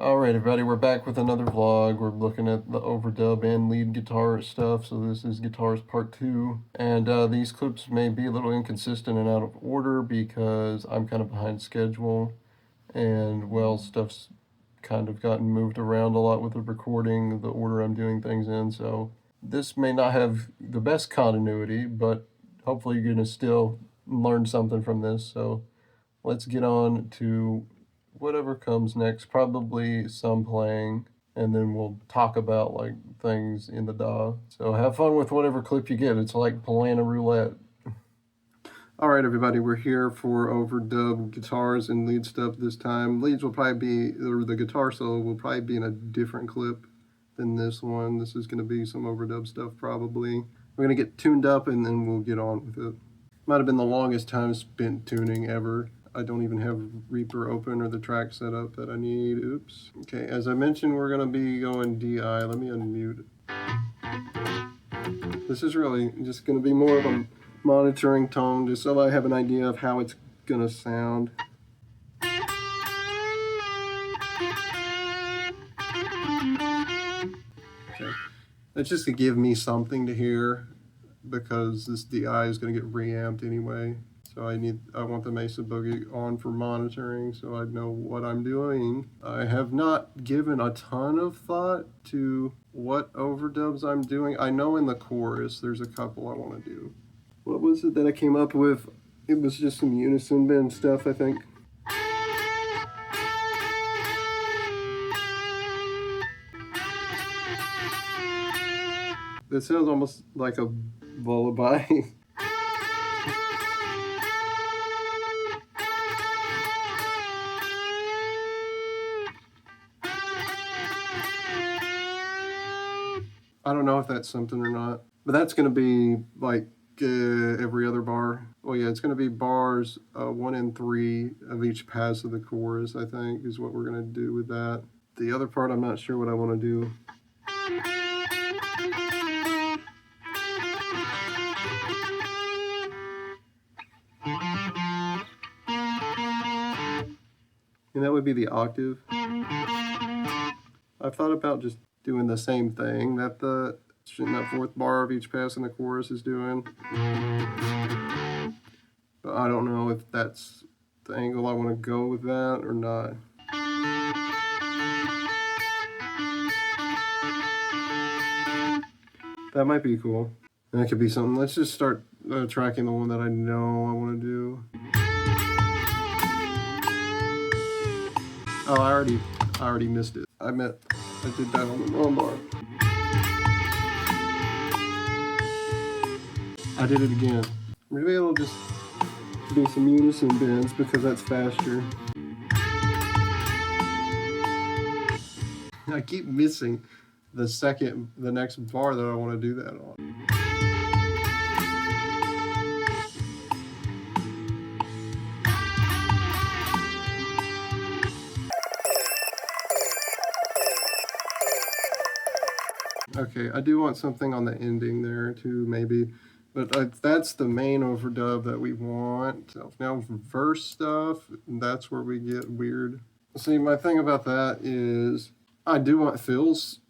Alright everybody, we're back with another vlog. We're looking at the overdub and lead guitar stuff, so this is guitars part 2. And these clips may be a little inconsistent and out of order because I'm kind of behind schedule. And, well, stuff's kind of gotten moved around a lot with the recording, the order I'm doing things in, so this may not have the best continuity, but hopefully you're going to still learn something from this. So let's get on to whatever comes next, probably some playing, and then we'll talk about like things in the DAW. So have fun with whatever clip you get. It's like playing a roulette. All right, everybody, we're here for overdub guitars and lead stuff this time. Leads will probably be, or the guitar solo will probably be in a different clip than this one. This is going to be some overdub stuff probably. We're going to get tuned up and then we'll get on with it. Might have been the longest time spent tuning ever. I don't even have Reaper open or the track set up that I need. Oops. Okay, as I mentioned, we're going to be going DI. Let me unmute. This is really just going to be more of a monitoring tone, just so I have an idea of how it's going to sound. Okay. That's just to give me something to hear, because this DI is going to get reamped anyway. So I want the Mesa Boogie on for monitoring so I know what I'm doing. I have not given a ton of thought to what overdubs I'm doing. I know in the chorus there's a couple I want to do. What was it that I came up with? It was just some unison bend stuff, I think. That sounds almost like a lullaby. I don't know if that's something or not, but that's going to be like every other bar. Well, yeah, it's going to be bars 1 and 3 of each pass of the chorus, I think, is what we're going to do with that. The other part, I'm not sure what I want to do. And that would be the octave. I've thought about just doing the same thing that that 4th bar of each pass in the chorus is doing. But I don't know if that's the angle I want to go with that or not. That might be cool. That could be something. Let's just start tracking the one that I know I want to do. Oh, I already missed it. I did that on the wrong bar. I did it again. Maybe it'll just be some unison bends because that's faster. I keep missing the next bar that I want to do that on. Okay, I do want something on the ending there too, maybe. But that's the main overdub that we want. So now verse stuff, that's where we get weird. See, my thing about that is I do want fills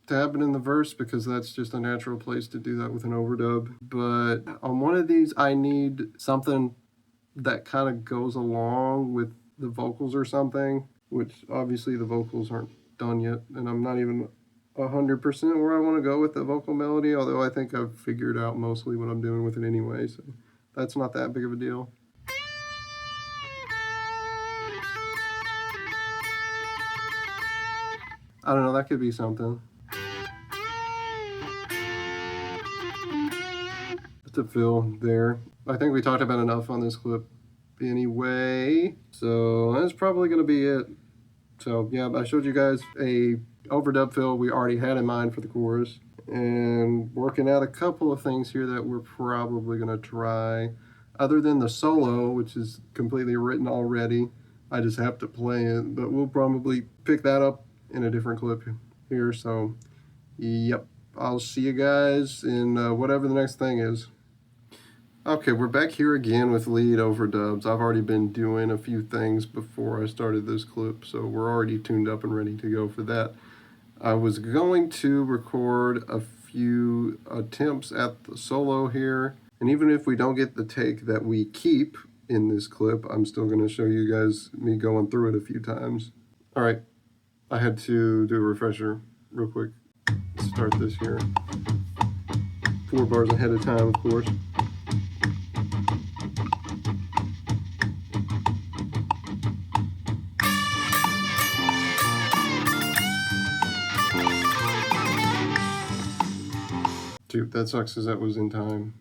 to happen in the verse because that's just a natural place to do that with an overdub. But on one of these, I need something that kind of goes along with the vocals or something, which obviously the vocals aren't done yet, and I'm not even 100% where I want to go with the vocal melody, although I think I've figured out mostly what I'm doing with it anyway, so that's not that big of a deal. I don't know, that could be something. It's a fill there. I think we talked about enough on this clip anyway, so that's probably going to be it. So yeah, I showed you guys a overdub fill we already had in mind for the chorus, and working out a couple of things here that we're probably going to try. Other than the solo, which is completely written already, I just have to play it, but we'll probably pick that up in a different clip here. So yep, I'll see you guys in whatever the next thing is. Okay, we're back here again with lead overdubs. I've already been doing a few things before I started this clip, so we're already tuned up and ready to go for that. I was going to record a few attempts at the solo here, and even if we don't get the take that we keep in this clip, I'm still going to show you guys me going through it a few times. All right, I had to do a refresher real quick. Start this here. 4 bars ahead of time, of course. Dude, that sucks because that was in time.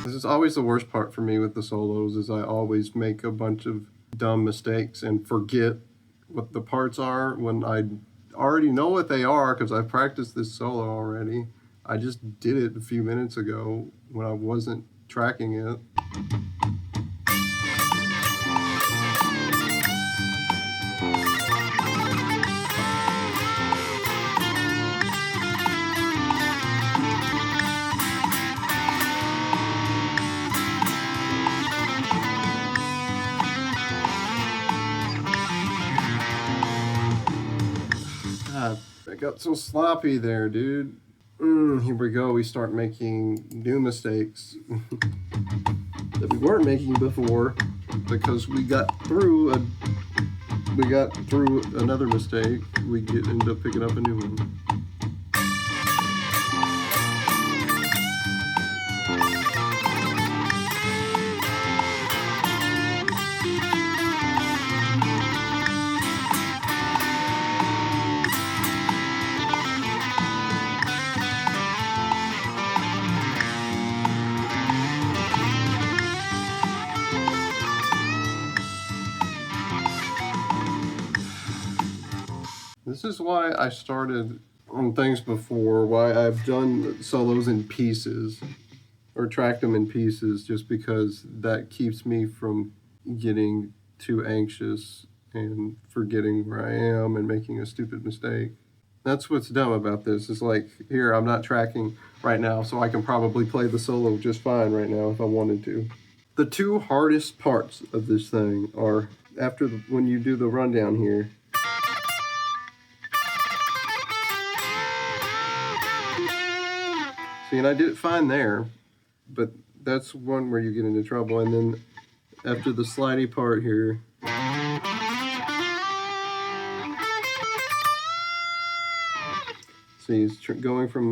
This is always the worst part for me with the solos, is I always make a bunch of dumb mistakes and forget what the parts are when I already know what they are because I've practiced this solo already. I just did it a few minutes ago when I wasn't tracking it. God, I got so sloppy there, dude. Here we go. We start making new mistakes that we weren't making before because we got through another mistake. We end up picking up a new one. This is why I started on things before, why I've done solos in pieces, or tracked them in pieces, just because that keeps me from getting too anxious and forgetting where I am and making a stupid mistake. That's what's dumb about this, is like, here, I'm not tracking right now, so I can probably play the solo just fine right now if I wanted to. The 2 hardest parts of this thing are when you do the rundown here. See, and I did it fine there, but that's one where you get into trouble. And then after the slidey part here, see, it's going from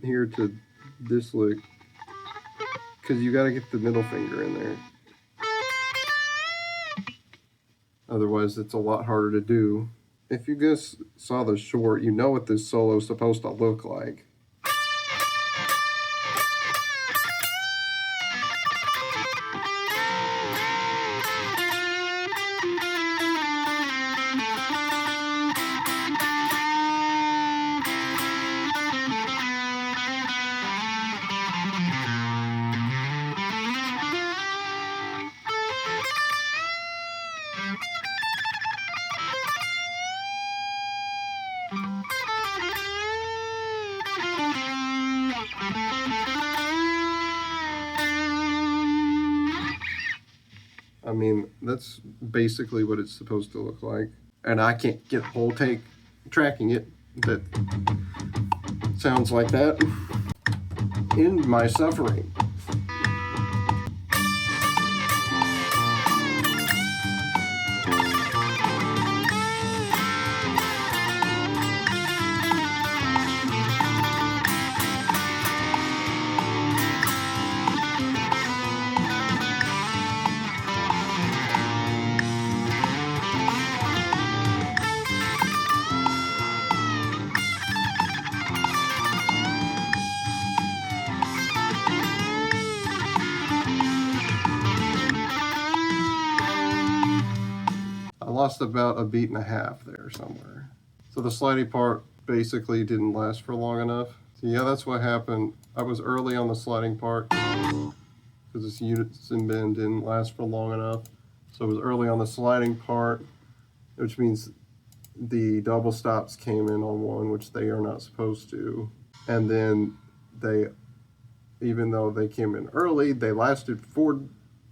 here to this lick, because you got to get the middle finger in there. Otherwise, it's a lot harder to do. If you just saw the short, you know what this solo is supposed to look like. I mean, that's basically what it's supposed to look like. And I can't get a whole take tracking it that sounds like that. End my suffering. I lost about a beat and a half there somewhere. So the slidey part basically didn't last for long enough. So yeah, that's what happened. I was early on the sliding part because this unison bend didn't last for long enough. So it was early on the sliding part, which means the double stops came in on one, which they are not supposed to. And then they, even though they came in early, they lasted for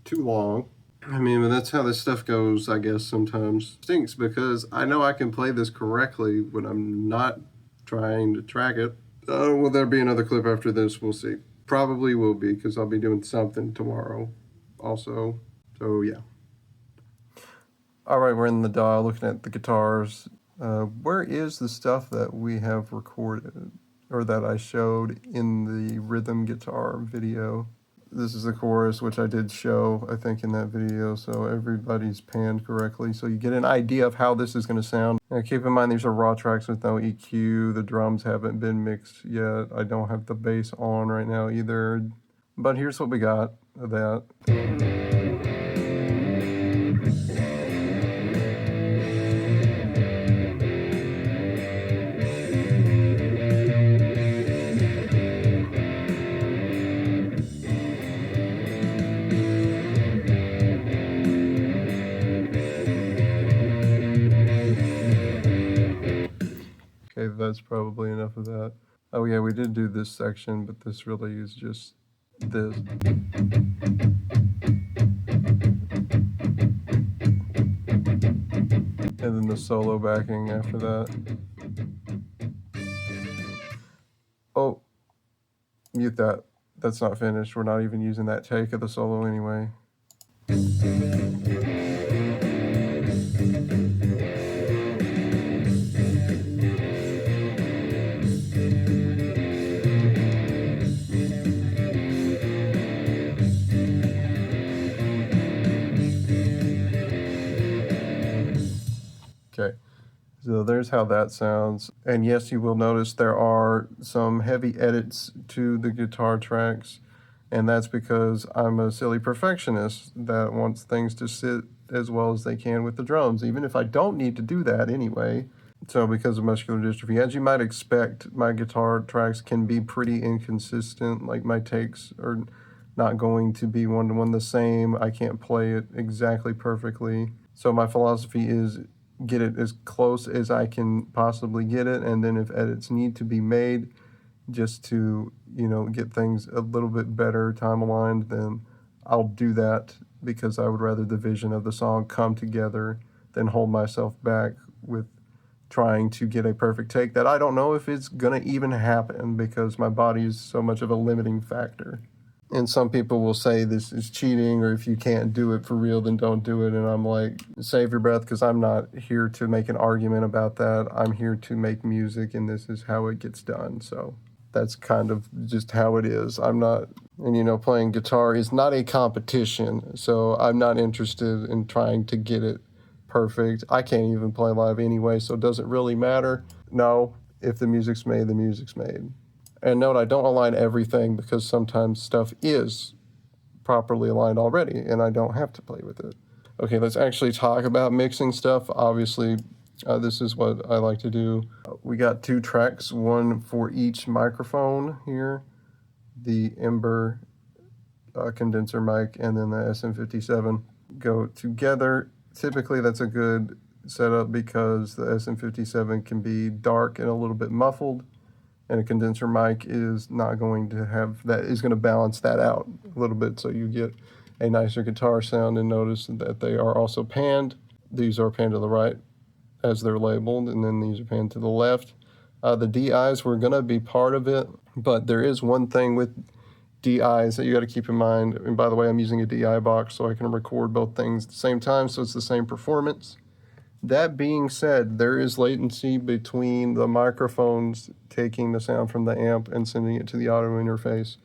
too long. I mean, but that's how this stuff goes, I guess, sometimes. Stinks because I know I can play this correctly when I'm not trying to track it. Will there be another clip after this? We'll see. Probably will be, because I'll be doing something tomorrow also. So, yeah. All right, we're in the DAW looking at the guitars. Where is the stuff that we have recorded, or that I showed in the rhythm guitar video? This is the chorus, which I did show, I think, in that video, so everybody's panned correctly. So you get an idea of how this is going to sound. Now, keep in mind, these are raw tracks with no EQ. The drums haven't been mixed yet. I don't have the bass on right now either. But here's what we got of that. Okay, that's probably enough of that. Oh yeah, we did do this section, but this really is just this. And then the solo backing after that. Oh, mute that. That's not finished. We're not even using that take of the solo anyway. Okay, so there's how that sounds. And yes, you will notice there are some heavy edits to the guitar tracks, and that's because I'm a silly perfectionist that wants things to sit as well as they can with the drums, even if I don't need to do that anyway. So because of muscular dystrophy, as you might expect, my guitar tracks can be pretty inconsistent. Like my takes are not going to be one-to-one the same. I can't play it exactly perfectly. So my philosophy is get it as close as I can possibly get it, and then if edits need to be made just to, you know, get things a little bit better time aligned, then I'll do that, because I would rather the vision of the song come together than hold myself back with trying to get a perfect take that I don't know if it's gonna even happen, because my body is so much of a limiting factor. And some people will say this is cheating, or if you can't do it for real, then don't do it. And I'm like, save your breath, because I'm not here to make an argument about that. I'm here to make music, and this is how it gets done. So that's kind of just how it is. I'm not, and you know, playing guitar is not a competition. So I'm not interested in trying to get it perfect. I can't even play live anyway, so does it really matter? No, if the music's made, the music's made. And note, I don't align everything, because sometimes stuff is properly aligned already and I don't have to play with it. Okay, let's actually talk about mixing stuff. Obviously, this is what I like to do. We got 2 tracks, one for each microphone here, the Ember condenser mic and then the SM57 go together. Typically, that's a good setup because the SM57 can be dark and a little bit muffled, and a condenser mic is not going to have that, is going to balance that out a little bit, so you get a nicer guitar sound. And notice that they are also panned. These are panned to the right as they're labeled, and then these are panned to the left. The DIs were going to be part of it, but there is one thing with DIs that you got to keep in mind. And by the way, I'm using a DI box so I can record both things at the same time, so it's the same performance. That being said, there is latency between the microphones taking the sound from the amp and sending it to the audio interface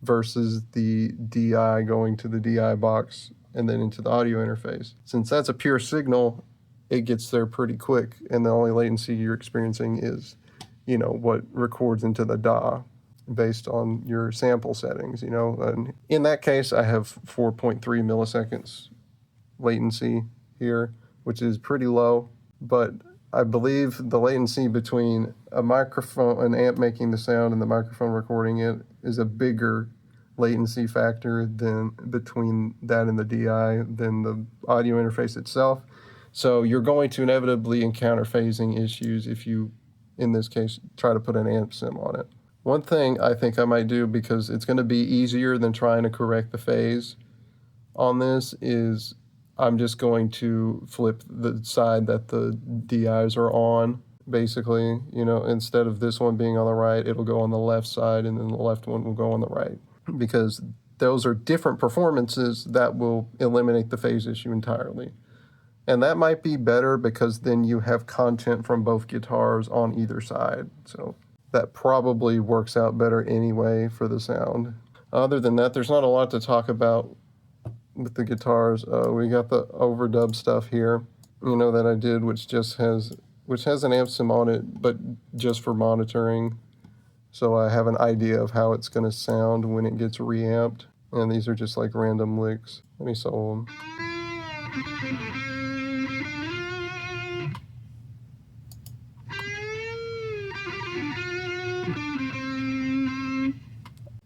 versus the DI going to the DI box and then into the audio interface. Since that's a pure signal, it gets there pretty quick, and the only latency you're experiencing is, you know, what records into the DAW based on your sample settings, you know. And in that case, I have 4.3 milliseconds latency here, which is pretty low, but I believe the latency between a microphone, an amp making the sound, and the microphone recording it is a bigger latency factor than between that and the DI than the audio interface itself. So you're going to inevitably encounter phasing issues if you, in this case, try to put an amp sim on it. One thing I think I might do, because it's going to be easier than trying to correct the phase on this, is I'm just going to flip the side that the DIs are on, basically. You know, instead of this one being on the right, it'll go on the left side, and then the left one will go on the right, because those are different performances that will eliminate the phase issue entirely. And that might be better because then you have content from both guitars on either side. So that probably works out better anyway for the sound. Other than that, there's not a lot to talk about with the guitars. We got the overdub stuff here, you know, that I did, which has an amp sim on it, but just for monitoring. So I have an idea of how it's going to sound when it gets reamped. And these are just like random licks. Let me solo them.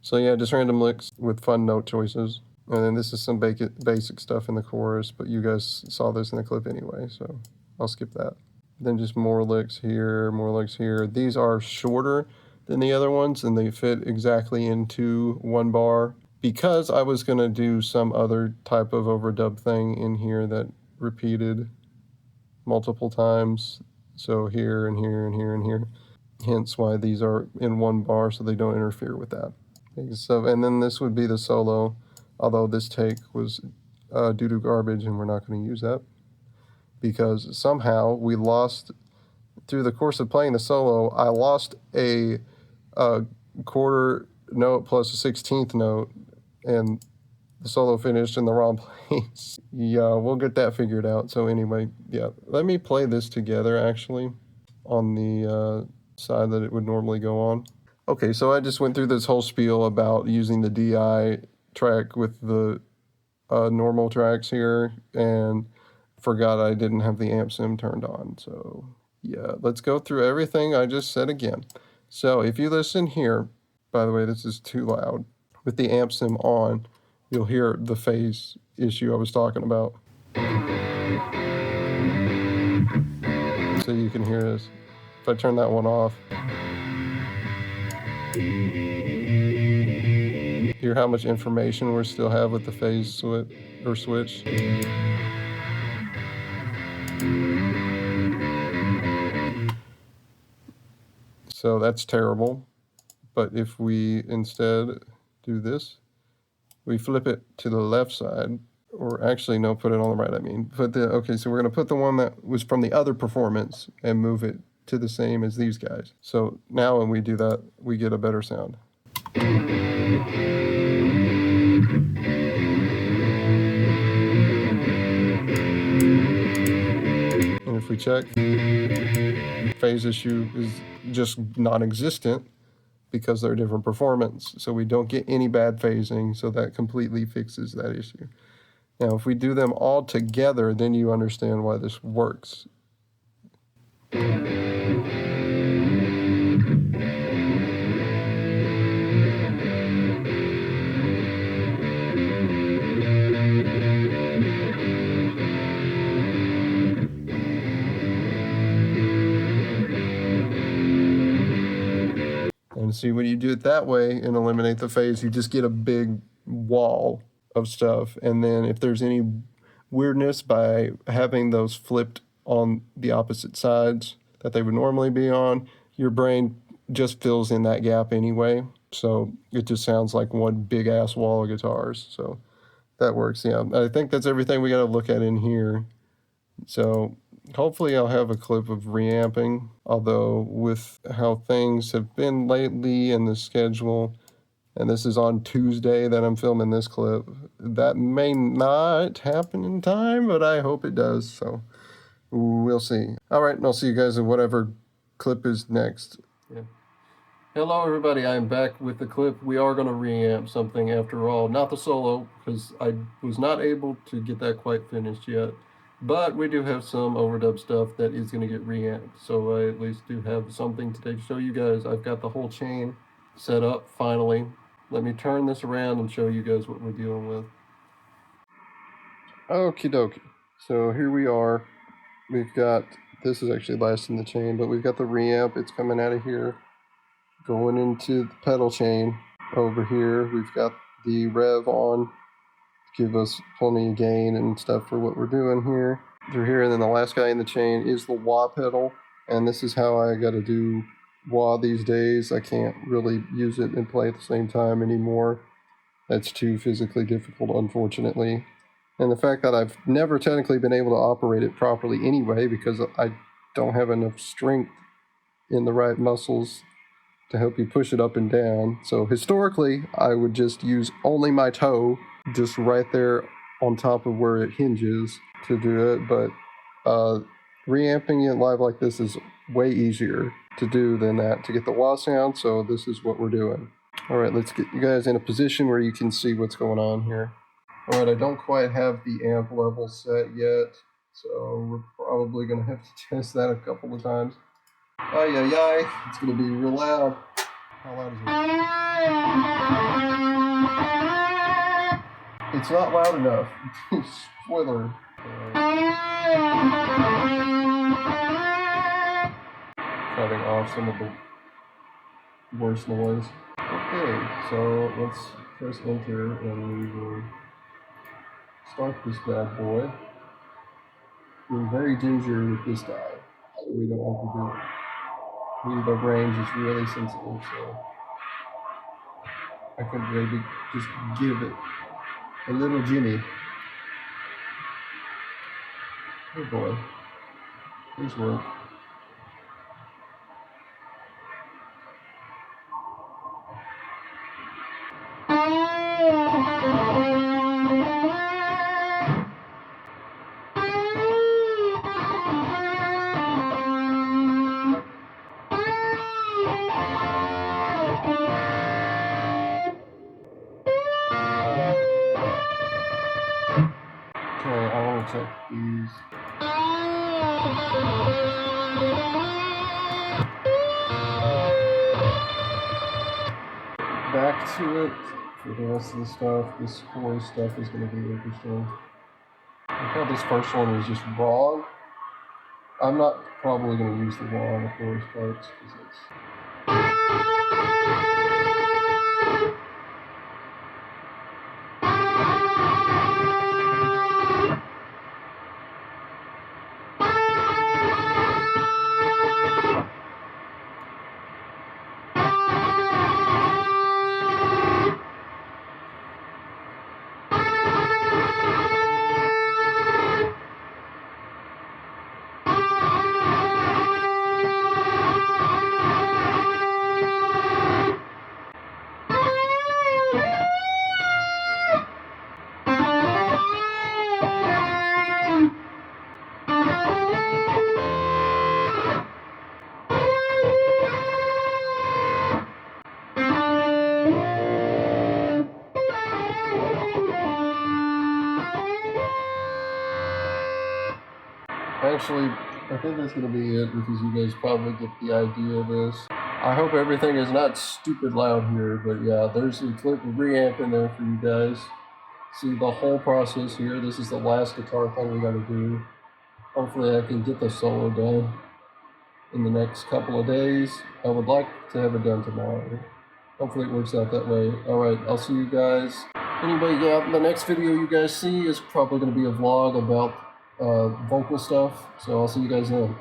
So yeah, just random licks with fun note choices. And then this is some basic stuff in the chorus, but you guys saw this in the clip anyway, so I'll skip that. Then just more licks here, more licks here. These are shorter than the other ones, and they fit exactly into one bar, because I was gonna do some other type of overdub thing in here that repeated multiple times. So here and here and here and here. Hence why these are in one bar, so they don't interfere with that. So, and then this would be the solo, although this take was doo-doo garbage, and we're not going to use that because somehow we lost, through the course of playing the solo, I lost a quarter note plus a 16th note, and the solo finished in the wrong place. Yeah, we'll get that figured out. So anyway, yeah, let me play this together actually on the side that it would normally go on. Okay, so I just went through this whole spiel about using the DI track with the normal tracks here, and forgot I didn't have the amp sim turned on. So yeah, let's go through everything I just said again. So if you listen here, by the way, this is too loud. With the amp sim on, you'll hear the phase issue I was talking about. So you can hear this. If I turn that one off, hear how much information we still have with the phase switch. So that's terrible. But if we instead do this, we flip it to the left side, or actually, no, put it on the right, I mean. Okay, so we're gonna put the one that was from the other performance and move it to the same as these guys. So now when we do that, we get a better sound. And if we check, phase issue is just non-existent because they're different performance. So we don't get any bad phasing, so that completely fixes that issue. Now, if we do them all together, then you understand why this works. And see, when you do it that way and eliminate the phase, you just get a big wall of stuff. And then if there's any weirdness by having those flipped on the opposite sides that they would normally be on, your brain just fills in that gap anyway. So it just sounds like one big ass wall of guitars. So that works. Yeah, I think that's everything we got to look at in here. So hopefully I'll have a clip of reamping, although with how things have been lately and the schedule, and this is on Tuesday that I'm filming this clip, that may not happen in time, but I hope it does, so we'll see. All right, and I'll see you guys in whatever clip is next. Yeah. Hello everybody, I'm back with the clip. We are going to reamp something after all, not the solo, because I was not able to get that quite finished yet. But we do have some overdub stuff that is going to get reamped, so I at least do have something today to show you guys. I've got the whole chain set up, finally. let me turn this around and show you guys what we're dealing with. Okie dokie. So here we are. We've got, this is actually last in the chain, but we've got the reamp. It's coming out of here, going into the pedal chain. Over here, we've got the rev on to give us plenty of gain and stuff for what we're doing here. Through here, and then the last guy in the chain is the wah pedal, and this is how I got to do wah these days. I can't really use it and play at the same time anymore. That's too physically difficult, unfortunately. And the fact that I've never technically been able to operate it properly anyway, because I don't have enough strength in the right muscles to help you push it up and down. So historically, I would just use only my toe, just right there on top of where it hinges to do it. But reamping it live like this is way easier to do than that to get the wah sound. So this is what we're doing. All right, let's get you guys in a position where you can see what's going on here. All right, I don't quite have the amp level set yet, so we're probably going to have to test that a couple of times. Ay, ay, ay, it's going to be real loud. How loud is it? It's not loud enough. Spoiler. Cutting off some of the worst noise. Okay, so let's press enter and we will start this bad boy. We're very ginger with this guy, so we don't overdo it. The range is really sensitive, so I can maybe just give it a little jimmy. Oh boy, please work. Okay, I want to check these. Back to it for the rest of the stuff. This chorus stuff is going to be interesting. I thought this first one was just wrong. I'm not probably going to use the wah on the chorus parts because it's. Actually, I think that's going to be it because you guys probably get the idea of this. I hope everything is not stupid loud here, but yeah, there's a clip of reamp in there for you guys. See the whole process here. This is the last guitar thing we got to do. Hopefully I can get the solo done in the next couple of days. I would like to have it done tomorrow. Hopefully it works out that way. Alright, I'll see you guys. Anyway, yeah, the next video you guys see is probably going to be a vlog about vocal stuff, so I'll see you guys then.